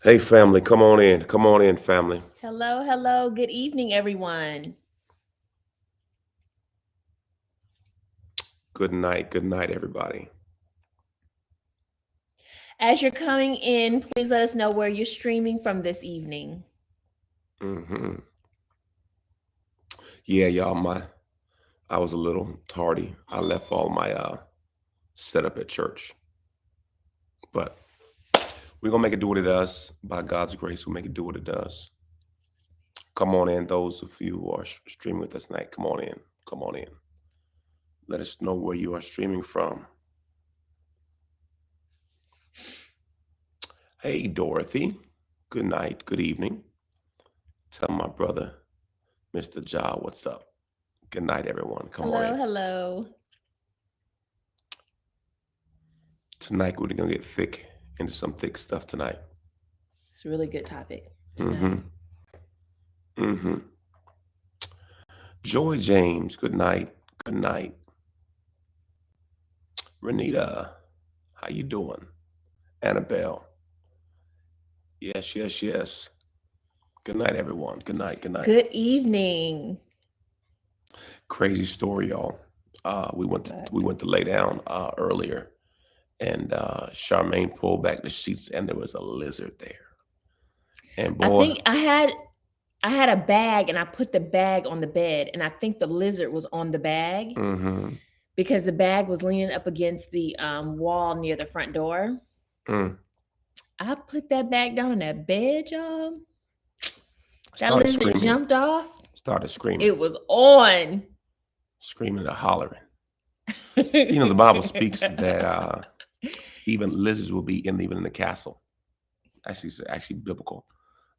Hey, family, come on in. Come on in, family. Hello, hello. Good evening, everyone. Good night, everybody. As you're coming in, please let us know where you're streaming from this evening. hmm Yeah, y'all, I was a little tardy. I left all my setup at church, but we're gonna make it do what it does. By God's grace, we'll make it do what it does. Come on in, those of you who are streaming with us tonight. Come on in. Come on in. Let us know where you are streaming from. Hey, Dorothy. Good night. Good evening. Tell my brother, Mr. Ja, what's up. Good night, everyone. Come on Hello, in. hello. Tonight we're gonna get thick into some thick stuff tonight. It's a really good topic tonight. Mm-hmm. Mm-hmm. Joy James, good night. Good night. Renita, how you doing? Annabelle. Yes, yes, yes. Good night, everyone. Good night. Good night. Good evening. Crazy story, y'all. We went to But lay down earlier, and Charmaine pulled back the sheets, and there was a lizard there. And I boy, think I had a bag and I put the bag on the bed and I think the lizard was on the bag mm-hmm, because the bag was leaning up against the wall near the front door. mm, I put that bag down on that bed, y'all. That started lizard screaming. jumped off. Started screaming, It was on. screaming and hollering. You know, the Bible speaks that even lizards will be even in the castle. Actually, it's actually biblical.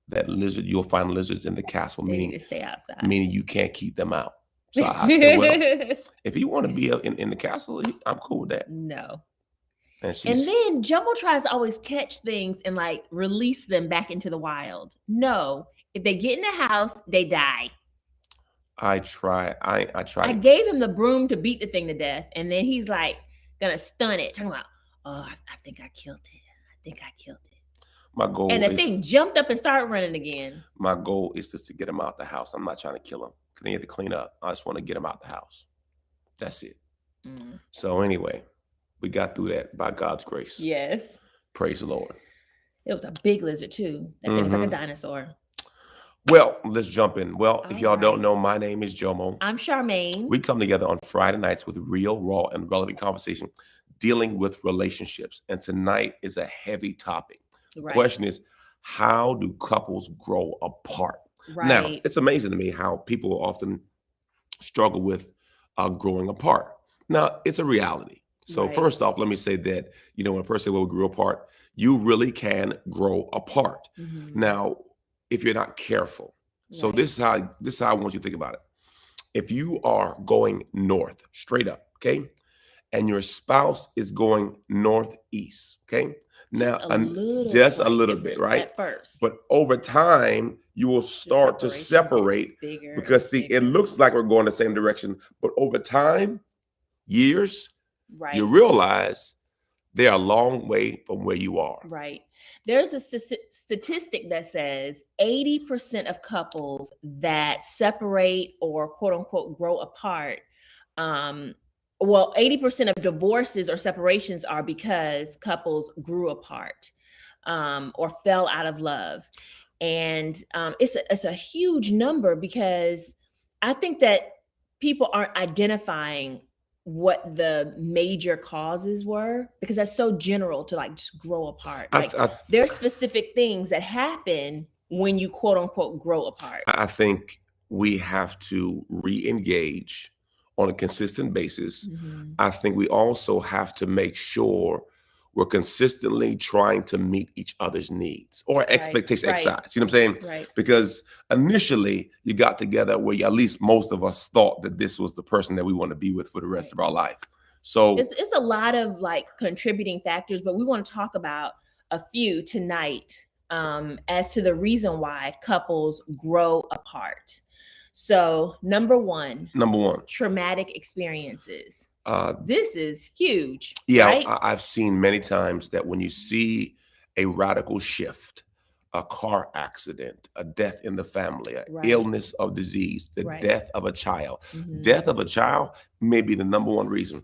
That lizard, you'll find lizards in the castle, They need meaning to stay outside. you can't keep them out. So I said, well, if you want to be in the castle, I'm cool with that. No. And And she's, then Jumbo tries to always catch things and like release them back into the wild. No. If they get in the house, they die. I try, I try I to. gave him the broom to beat the thing to death. And then he's like gonna stun it, talking about, oh, I think I killed it. I think I killed it. My And goal the is thing jumped up and started running again. just to get him out the house. I'm not trying to kill him because they need to clean up. I just want to get him out the house. That's it. Mm. So anyway, we got through that by God's grace. Yes. Praise the Lord. It was a big lizard too. That thing was like a dinosaur. Well, let's jump in. Well, if All y'all don't right. know, my name is Jomo. I'm Charmaine. We come together on Friday nights with real, raw, and relevant conversation dealing with relationships. And tonight is a heavy topic. The Right. question is, how do couples grow apart? Now, Right. it's amazing to me how people often struggle with growing apart. Now, it's a reality. So, Right. first off, let me say that, when a person will grow apart, you really can grow apart. Mhm. Now, if you're not careful. So Right. this is how I want you to think about it. If you are going north, straight up, okay, and your spouse is going northeast, okay, now just a little bit, right? At first. But over time, you will start to separate bigger because see, it looks like we're going the same direction, but over time, years, right. you realize they're a long way from where you are. Right. There's a statistic that says 80% of couples that separate or quote unquote grow apart, well, 80% of divorces or separations are because couples grew apart or fell out of love. And it's a huge number because I think that people aren't identifying what the major causes were because that's so general to like just grow apart. Like there's specific things that happen when you quote unquote grow apart. I think we have to re-engage on a consistent basis. Mm-hmm. I think we also have to make sure we're consistently trying to meet each other's needs or expectations, exercise. You know what I'm saying? Right. Because initially you got together where at least most of us thought that this was the person that we want to be with for the rest of our life. So it's a lot of like contributing factors, but we want to talk about a few tonight as to the reason why couples grow apart. So number one, traumatic experiences. This is huge. Yeah, right? I've seen many times that when you see a radical shift, a car accident, a death in the family, an Right. illness of disease, the Right. death of a child. Mhm. Death of a child may be the number one reason.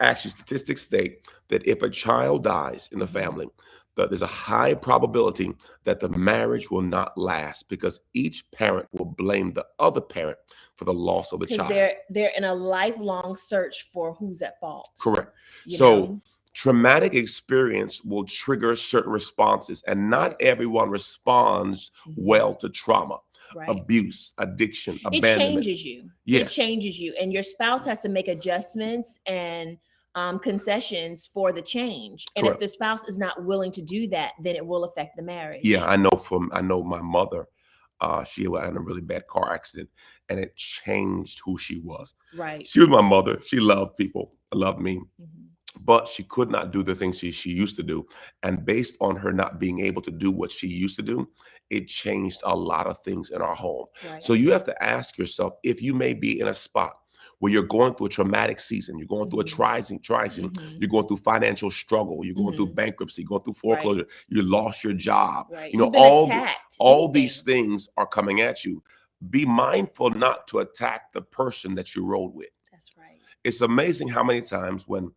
Actually, statistics state that if a child dies in the Mhm. family, that there's a high probability that the marriage will not last because each parent will blame the other parent for the loss of the Because child. they're in a lifelong search for who's at fault. Correct. You So know? traumatic experience will trigger certain responses, and not Right. everyone responds Mhm. well to trauma, Right. abuse, addiction, It abandonment. changes you. It Yes, changes you, and your spouse has to make adjustments and concessions for the change. And if correct. the spouse is not willing to do that, then it will affect the marriage. Yeah, I know my mother, she had a really bad car accident, and it changed who she was. Right. She was my mother. She loved people, loved me, Mhm. but she could not do the things she used to do. And based on her not being able to do what she used to do, it changed a lot of things in our home. Right. So you have to ask yourself if you may be in a spot where you're going through a traumatic season, you're going through a Mhm. trying season, Mhm. you're going through financial struggle, you're going through Mhm. bankruptcy, you're going through Right. foreclosure, you lost your job. Right. You know, You've been attacked. all these Anything. things are coming at you. Be mindful not to attack the person that you rode with. That's right. It's amazing how many times when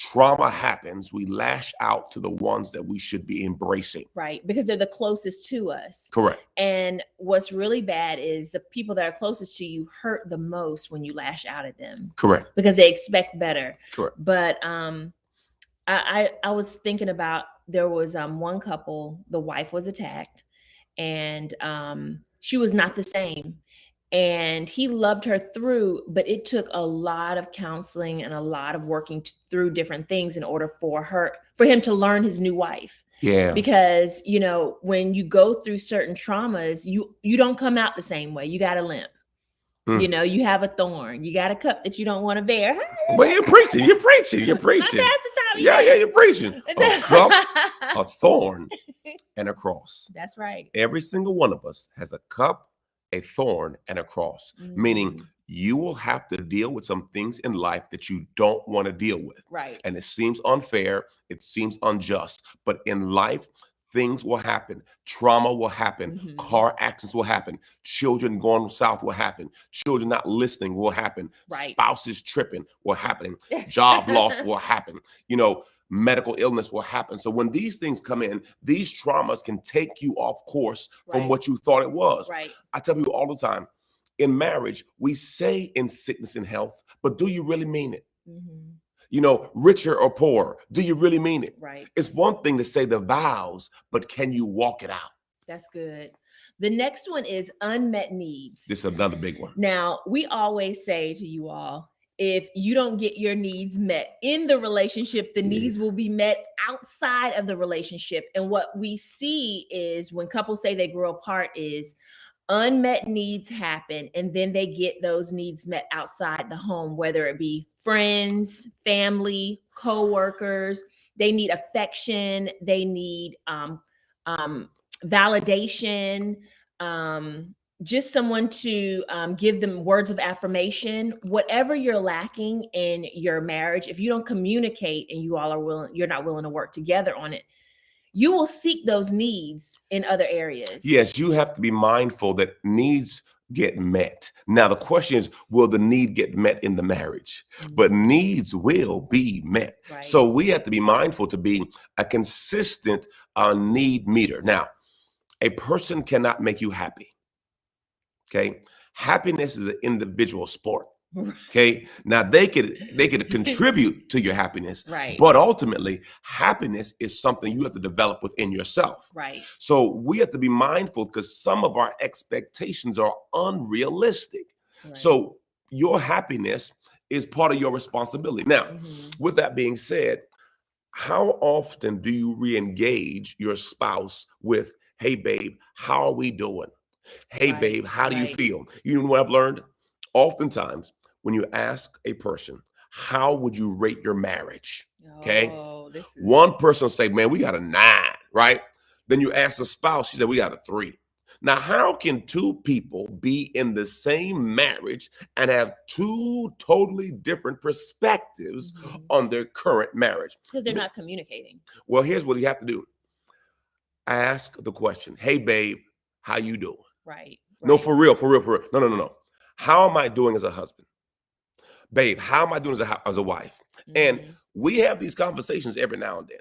trauma happens, we lash out to the ones that we should be embracing. Right. Because they're the closest to us. Correct. And what's really bad is the people that are closest to you hurt the most when you lash out at them Correct. because they expect better. Correct. But I was thinking about, there was one couple, the wife was attacked, and she was not the same. And he loved her through, but it took a lot of counseling and a lot of working through different things in order for him to learn his new wife. Yeah. Because, you know, when you go through certain traumas, you don't come out the same way. You got a limp. Mm. You know, you have a thorn. You got a cup that you don't want to bear. Well, you're preaching. You're preaching. You're preaching. Yeah, you're preaching. A cup, a thorn, and a cross. That's right. Every single one of us has a cup, a thorn, and a cross, meaning you will have to deal with some things in life that you don't want to deal with. Right. And it seems unfair, it seems unjust, but in life, things will happen. Trauma will happen. Mhm. Car accidents will happen. Children going south will happen. Children not listening will happen. Right. Spouses tripping will happen. Job loss will happen. You know, medical illness will happen. So when these things come in, these traumas can take you off course from Right. what you thought it was. Right. I tell people all the time, in marriage, we say in sickness and health, but do you really mean it? Mhm. You know, richer or poor, do you really mean it? Right. It's one thing to say the vows, but can you walk it out? That's good. The next one is unmet needs. This is another big one. Now, we always say to you all, if you don't get your needs met in the relationship, the needs will be met outside of the relationship. And what we see is when couples say they grow apart is unmet needs happen, and then they get those needs met outside the home, whether it be friends, family, co-workers. They need affection, they need validation, just someone to give them words of affirmation. Whatever you're lacking in your marriage, if you don't communicate and you're not willing to work together on it, you will seek those needs in other areas. Yes, you have to be mindful that needs get met. Now, the question is, will the need get met in the marriage? But needs will be met. Right. So we have to be mindful to be a consistent need meter. Now, a person cannot make you happy. Okay. Happiness is an individual sport. Okay. Now they could contribute to your happiness, Right. but ultimately happiness is something you have to develop within yourself. Right. So we have to be mindful because some of our expectations are unrealistic. Right. So your happiness is part of your responsibility. Now, with that being said, how often do you re-engage your spouse with, hey babe, how are we doing? Hey Right, babe, how do you right. feel? You know what I've learned? Oftentimes, when you ask a person, how would you rate your marriage? Okay. Oh, this is One person will say, man, we got a 9, right? Then you ask a spouse, she said, we got a 3. Now, how can two people be in the same marriage and have two totally different perspectives on their current marriage? because they're not communicating. Well, here's what you have to do. ask the question, hey, babe, how you doing? Right. No, Right. for real, for real, for real. No, no, no, no. How am I doing as a husband? Babe, how am I doing as a wife? And Mhm. we have these conversations every now and then,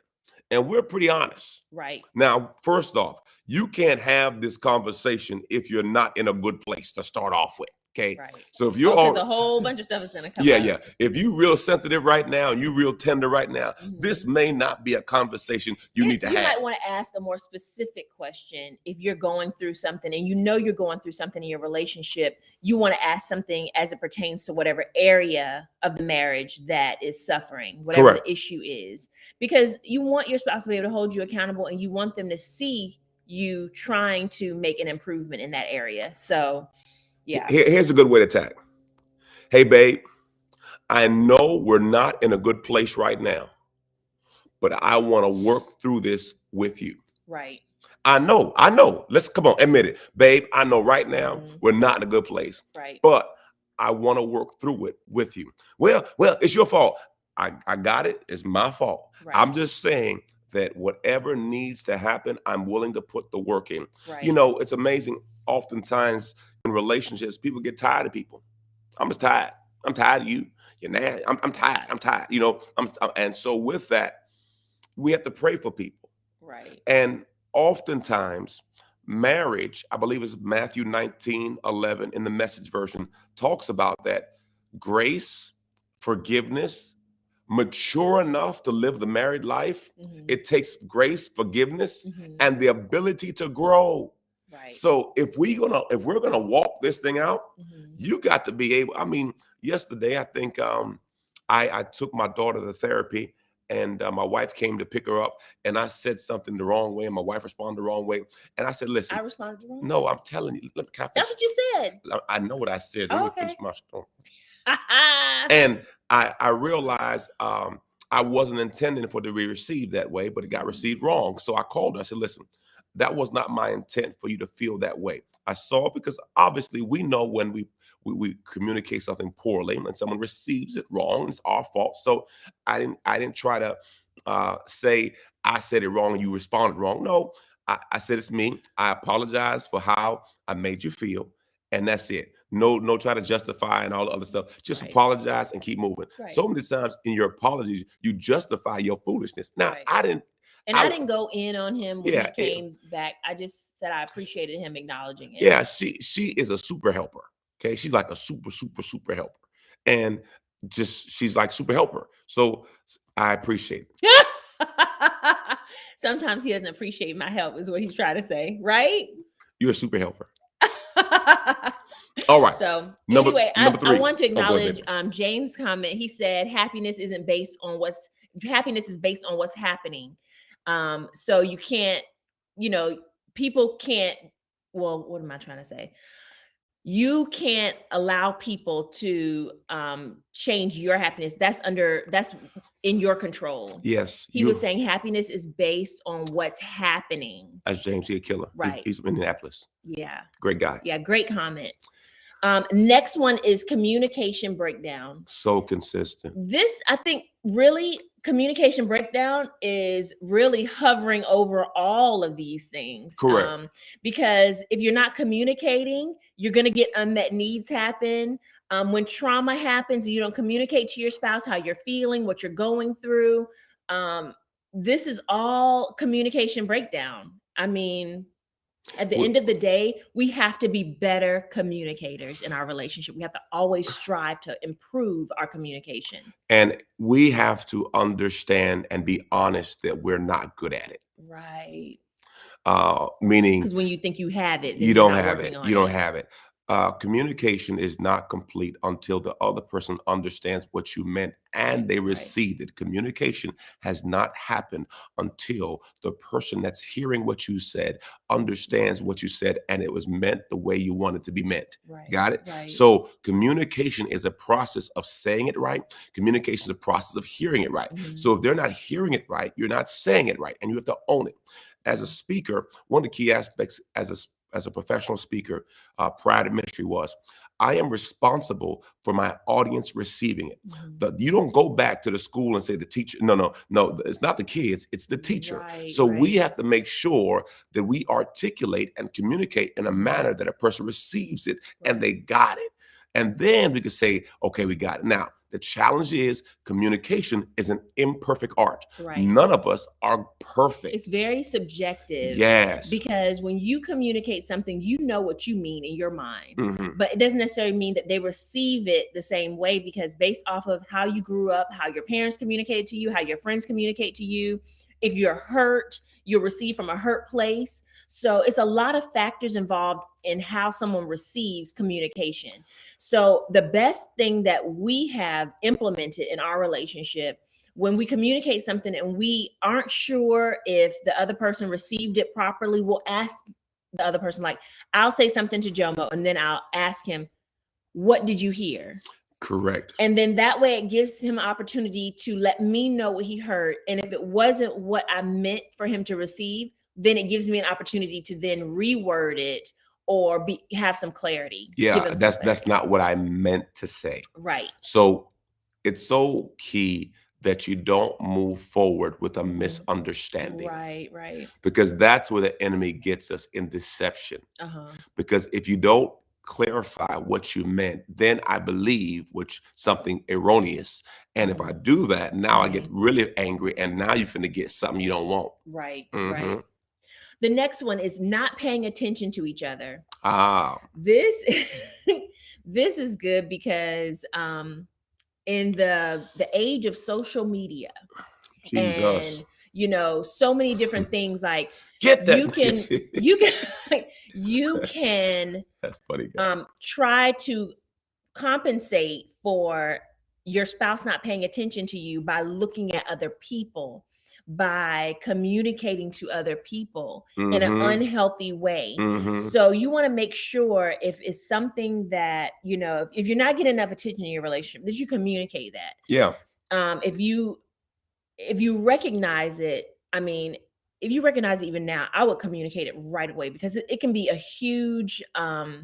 and we're pretty honest. Right. Now, first off, you can't have this conversation if you're not in a good place to start off with. Okay. Right. So if Oh, you're because all, a whole bunch of stuff is gonna come yeah, up. yeah. If you real sensitive right now, you real tender right now, this Mhm. may not be a conversation you need to You have. might want to ask a more specific question if you're going through something and you know you're going through something in your relationship. You want to ask something as it pertains to whatever area of the marriage that is suffering, whatever Correct. the issue is, because you want your spouse to be able to hold you accountable and you want them to see you trying to make an improvement in that area. So, yeah. Here's a good way to tag. Hey, babe, I know we're not in a good place right now, but I want to work through this with you. Right. I know. Let's come on, admit it. Babe, I know right now Mhm. we're not in a good place, Right. but I want to work through it with you. Well, it's your fault. I got it. It's my fault. Right. I'm just saying that whatever needs to happen, I'm willing to put the work in. You Right. know, it's amazing. Oftentimes in relationships, people get tired of people. I'm just tired. I'm tired of you. You're nasty. I'm tired. I'm tired. You know, and so with that, we have to pray for people. Right. And oftentimes, marriage, I believe it's Matthew 19:11 in the message version, talks about that grace, forgiveness, mature enough to live the married life. Mhm. It takes grace, forgiveness, Mhm. and the ability to grow. Right. So if we're gonna walk this thing out, Mhm. you got to be able. I mean, yesterday I think I took my daughter to therapy, and my wife came to pick her up, and I said something the wrong way, and my wife responded the wrong way, and I said, I "Listen, responded the wrong no, way. I'm telling you, let me can I That's finish? what you said. I know what I said. Let Oh, me finish okay. my story." And I realized I wasn't intending for it to be received that way, but it got received wrong. So I called her. I said, "Listen, that was not my intent for you to feel that way. I saw it because obviously we know when we communicate something poorly and someone receives it wrong, it's our fault. So I didn't try to say I said it wrong and you responded wrong. No, I said it's me. I apologize for how I made you feel, and that's it. No, try to justify and all the other stuff. Just Right. apologize and keep moving. Right. So many times in your apologies, you justify your foolishness. Now, Right. I didn't. And I didn't go in on him when he Yeah, came back. I just said I appreciated him acknowledging it. yeah. She is a super helper. Okay, she's like a super helper, and just she's like super helper. So I appreciate it. Sometimes he doesn't appreciate my help, is what he's trying to say, right? You're a super helper. All right. So Number anyway, number I three. want to Oh, go ahead, acknowledge baby. James' comment. He said happiness isn't based on happiness is based on what's happening. So you can't, people can't, well, what am I trying to say? You can't allow people to change your happiness. That's in your control. Yes, He was saying happiness is based on what's happening. as James, he a killer. Right. He's from Indianapolis. Yeah. Great guy. Yeah. Great comment. Next one is communication breakdown. So consistent. This, I think, really communication breakdown is really hovering over all of these things. Correct. Because if you're not communicating, you're going to get unmet needs happen. When trauma happens, you don't communicate to your spouse how you're feeling, what you're going through. This is all communication breakdown. I mean, at the We- end of the day, we have to be better communicators in our relationship. We have to always strive to improve our communication. And we have to understand and be honest that we're not good at it. Right. Meaning Because when you think you have it, then you you're don't not have working it. on You don't it. have it. Communication is not complete until the other person understands what you meant and they Right. received it. Communication has not happened until the person that's hearing what you said understands what you said and it was meant the way you want it to be meant. Right. Got it? Right. So communication is a process of saying it right. Communication is a process of hearing it right. Mhm. So if they're not hearing it right, you're not saying it right, and you have to own it. As a speaker, one of the key aspects as as a professional speaker prior to ministry was, I am responsible for my audience receiving it. You don't go back to the school and say the teacher, no, it's not the kids, it's the teacher. Right, So we right. have to make sure that we articulate and communicate in a manner that a person receives it and they got it. And then we could say, okay, we got it. Now, the challenge is communication is an imperfect art. Right. None of us are perfect. It's very subjective. Yes. Because when you communicate something, you know what you mean in your mind. But it doesn't necessarily mean that they receive it the same way, because based off of how you grew up, how your parents communicated to you, how your friends communicate to you, if you're hurt, you'll receive from a hurt place. So it's a lot of factors involved in how someone receives communication. So the best thing that we have implemented in our relationship, when we communicate something and we aren't sure if the other person received it properly, we'll ask the other person, like, I'll say something to Jomo and then I'll ask him, what did you hear? Correct. And then that way it gives him an opportunity to let me know what he heard. And if it wasn't what I meant for him to receive, then it gives me an opportunity to then reword it or have some clarity. Yeah, that's not what I meant to say. Right. So it's so key that you don't move forward with a misunderstanding. Right. Because that's where the enemy gets us, in deception. Because if you don't clarify what you meant, then I believe something erroneous. And if I do that, now I get really angry, and now you're finna get something you don't want. Right. The next one is not paying attention to each other. This is good because in the age of social media, Jesus, and so many different things, like get that you can that's funny. Try to compensate for your spouse not paying attention to you by looking at other people, by communicating to other people in an unhealthy way. So you want to make sure, if it's something that, if you're not getting enough attention in your relationship, that you communicate that. Yeah. If you recognize it, if you recognize it even now, I would communicate it right away, because it can be a huge, I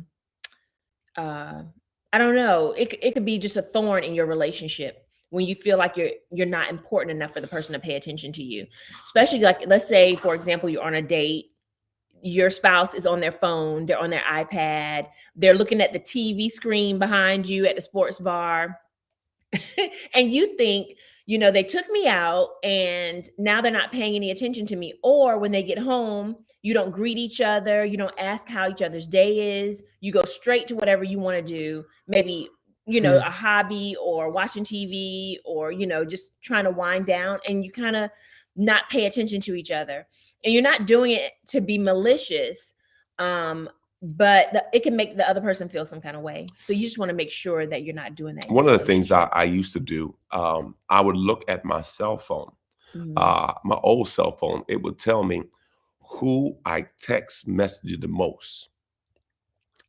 don't know, it could be just a thorn in your relationship when you feel like you're not important enough for the person to pay attention to you. Especially, like, let's say, for example, you're on a date, your spouse is on their phone, they're on their iPad, they're looking at the TV screen behind you at the sports bar. And you think, they took me out and now they're not paying any attention to me. Or when they get home, you don't greet each other, you don't ask how each other's day is, you go straight to whatever you want to do, maybe a hobby or watching TV, or just trying to wind down, and you kind of not pay attention to each other. And you're not doing it to be malicious, but it can make the other person feel some kind of way. So you just want to make sure that you're not doing that. One of the things I used to do, I would look at my cell phone, my old cell phone. It would tell me who I text messaged the most.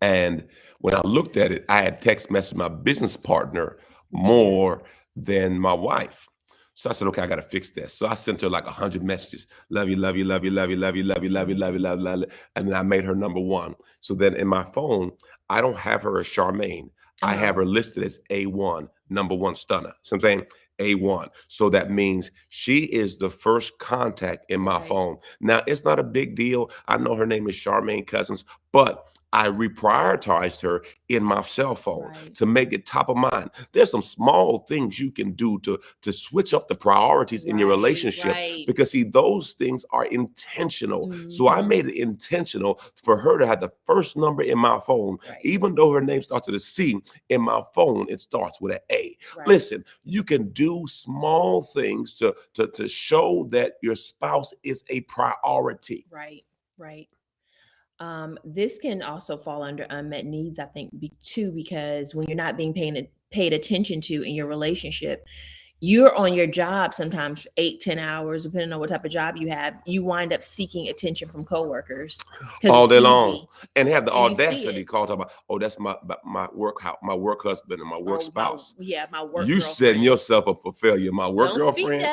And when I looked at it, I had text messaged my business partner more than my wife. So I said, okay, I got to fix this. So I sent her like 100 messages. Love you, love you, love you, love you, love you, love you, love you, love you, love you, love you. And then I made her number one. So then in my phone, I don't have her as Charmaine. I have her listed as A1, number one stunner. So I'm saying A1. So that means she is the first contact in my phone. Now, it's not a big deal. I know her name is Charmaine Cousins, but I reprioritized her in my cell phone to make it top of mind. There's some small things you can do to switch up the priorities in your relationship, because see, those things are intentional. So I made it intentional for her to have the first number in my phone, even though her name starts with a C. In my phone, it starts with an A. Listen, you can do small things to show that your spouse is a priority. Right. This can also fall under unmet needs, I think, too, because when you're not being paid attention to in your relationship, you're on your job sometimes 8-10 hours, depending on what type of job you have. You wind up seeking attention from coworkers all day long, and have the audacity to call about, oh, that's my work husband and my work spouse. My work. You setting yourself up for failure. My work girlfriend.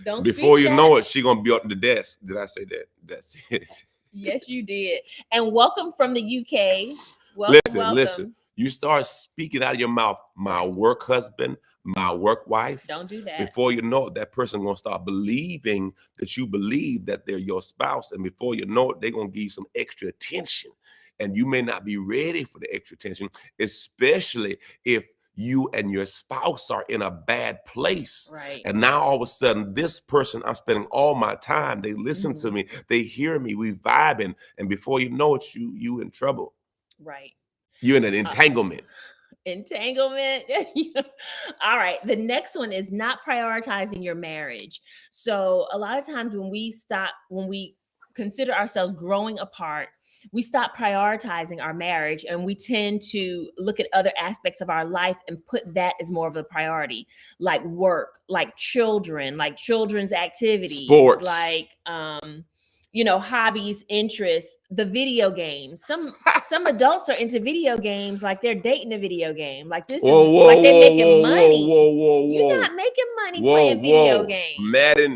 Don't Before you know it, she gonna be on the desk. Did I say that? That's it. Yes, you did. And welcome from the UK. Welcome, Listen, listen. You start speaking out of your mouth, my Right. work husband, my work wife. Don't do that. Before you know it, that person gonna start believing that you believe that they're your spouse, and before you know it, they're gonna give you some extra attention, and you may not be ready for the extra attention, especially if you and your spouse are in a bad place. Right. And now all of a sudden, this person I'm spending all my time, they listen to Mhm. me, they hear me, we vibing, and before you know it, you in trouble. Right. You're in an entanglement. Entanglement. All right. The next one is not prioritizing your marriage. So a lot of times when we consider ourselves growing apart, we stop prioritizing our marriage and we tend to look at other aspects of our life and put that as more of a priority, like work, like children, like children's activities, Sports. like hobbies, interests, the video games. Some adults are into video games like they're dating a video game. Like this is like they're making money. You're not making money playing video games.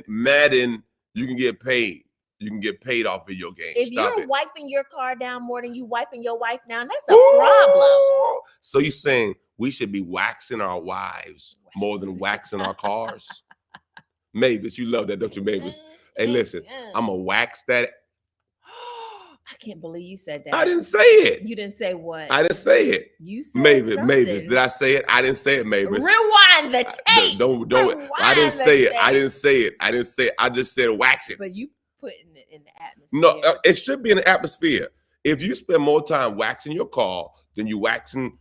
Madden, you can get paid. You can get paid off video games. If Stop you're it. wiping your car down more than you wiping your wife down, that's a problem. So you're saying we should be waxing our wives more than waxing our cars? Mavis, you love that, don't you, Mavis? Hey, listen, I'm going to wax that. I can't believe you said that. I didn't say it. You didn't say what? I didn't say it. You said Mavis, did I say it? I didn't say it, Mavis. Rewind the tape. Don't. I didn't say it. I didn't say it. I didn't say it. I just said wax it. But you putting it in the atmosphere. No, it should be in the atmosphere. If you spend more time waxing your car than you waxing,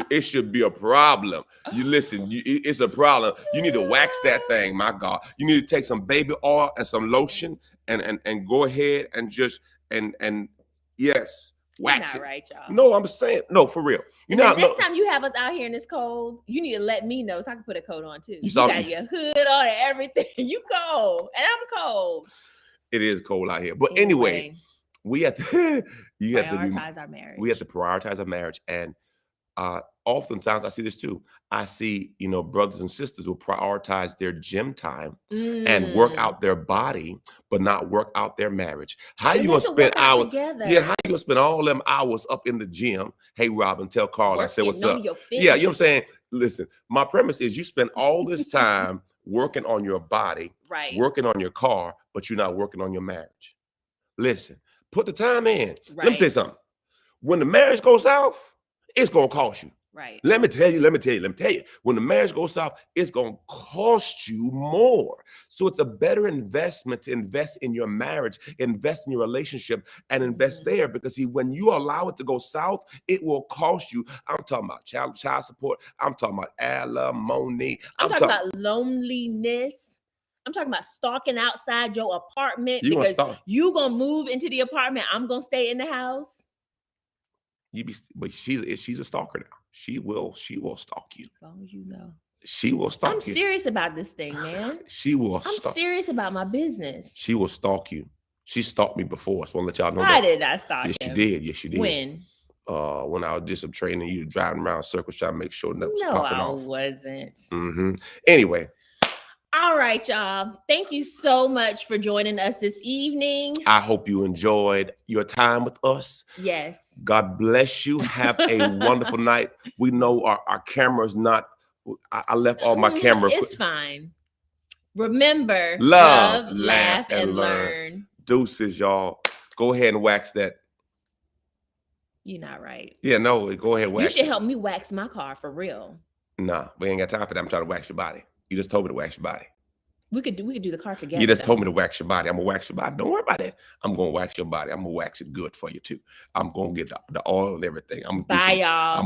it should be a problem. You listen, it's a problem. You need to wax that thing, my God. You need to take some baby oil and some lotion and go ahead and just and yes, wax You're it. not right, y'all. No, I'm saying no, for real. You know, next time you have us out here in this cold, you need to let me know so I can put a coat on too. You got your hood on and everything. You cold and I'm cold. It is cold out here, but anyway we have to prioritize our marriage. We have to prioritize our marriage, and oftentimes I see this too. I see brothers and sisters will prioritize their gym time and work out their body, but not work out their marriage. How you gonna spend hours? Yeah, how you gonna spend all them hours up in the gym? Hey, Robin, tell Carl I said what's up. Yeah, you know what I'm saying. Listen, my premise is you spend all this time working on your body, right? Working on your car, but you're not working on your marriage. Listen. Put the time in. Right. Let me tell you something. When the marriage goes south, it's gonna cost you. Right. Let me tell you. When the marriage goes south, it's gonna cost you more. So it's a better investment to invest in your marriage, invest in your relationship, and invest there. Because see, when you allow it to go south, it will cost you. I'm talking about child support. I'm talking about alimony. I'm talking about loneliness. I'm talking about stalking outside your apartment because you gonna move into the apartment. I'm gonna stay in the house. But she's a stalker now. She will stalk you. As long as you know. She will stalk you. I'm serious about this thing, man. She will. I'm serious about my business. She will stalk you. She stalked me before, so I want to let y'all know Why did I stalk Yes, him? you did. Yes, you did. When? When I did some training, you driving around circles trying to make sure nothing's popping off. No, I wasn't. Anyway. All right, y'all. Thank you so much for joining us this evening. I hope you enjoyed your time with us. Yes. God bless you. Have a wonderful night. We know our camera's not. I left all my camera. It's fine. Remember, love, laugh, and learn. Deuces, y'all. Go ahead and wax that. You're not right. Yeah, no, go ahead and wax. You should help me wax my car for real. Nah, we ain't got time for that. I'm trying to wax your body. You just told me to wax your body. We could do the car together. You just told me to wax your body. I'm gonna wax your body. Don't worry about that. I'm gonna wax your body. I'm gonna wax it good for you too. I'm gonna get the oil and everything. Bye, y'all.